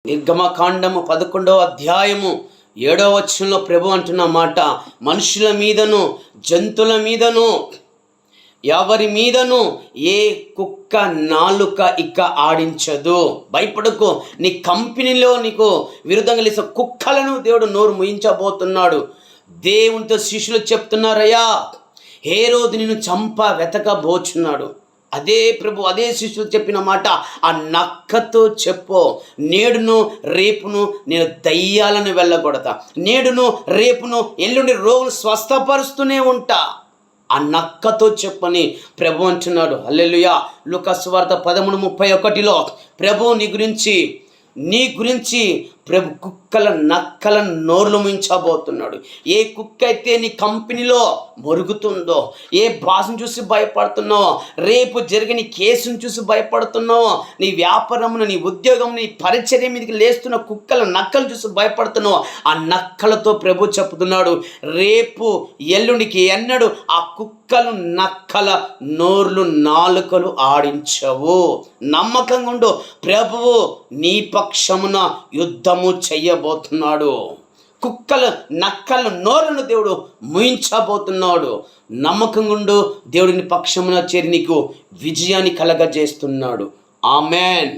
నిర్గమకాండము 11వ అధ్యాయము 7వ వచనంలో ప్రభు అంటున్న మాట, మనుషుల మీదను జంతువుల మీదను ఎవరి మీదను ఏ కుక్క నాలుక ఇక ఆడించదు. భయపడకు. నీ కంపెనీలో నీకు విరుద్ధంగా లేసే కుక్కలను దేవుడు నోరు ముయించబోతున్నాడు. దేవునితో శిష్యులు చెప్తున్నారయ్యా, హేరోదు నిన్ను వెతకబోచున్నాడు. అదే ప్రభు, అదే శిష్యులు చెప్పిన మాట ఆ నక్కతో చెప్పు, నేడును రేపును నేను దయ్యాలను వెళ్ళగొడతా, నేడును రేపును ఎల్లుండి రోగులు స్వస్థపరుస్తూనే ఉంటా, ఆ నక్కతో చెప్పని ప్రభు అంటున్నాడు. హల్లెలూయా. లూకా సువార్త 13:31లో ప్రభు నీ గురించి ప్రభు కుక్కల నక్కల నోర్లు ముంచబోతున్నాడు. ఏ కుక్క అయితే నీ కంపెనీలో మొరుగుతుందో, ఏ భాషను చూసి భయపడుతున్నావో, రేపు జరిగిన కేసును చూసి భయపడుతున్నావో, నీ వ్యాపారమును, నీ ఉద్యోగం, నీ పరిచర్య మీదకి లేస్తున్న కుక్కల నక్కలు చూసి భయపడుతున్నావో, ఆ నక్కలతో ప్రభు చెప్తున్నాడు, రేపు ఎల్లుండికి ఎన్నడు ఆ కుక్కలు నక్కల నోర్లు నాలుకలు ఆడించవు. నమ్మకంగా ఉండు. ప్రభువు నీ పక్షమున యుద్ధము చెయ్యబోతున్నాడు. కుక్కల నక్కల నోరును దేవుడు ముయించబోతున్నాడు. నమ్మకంగా ఉండు. దేవుడిని పక్షమున చేరి నీకు విజయాన్ని కలగజేస్తున్నాడు. ఆమెన్.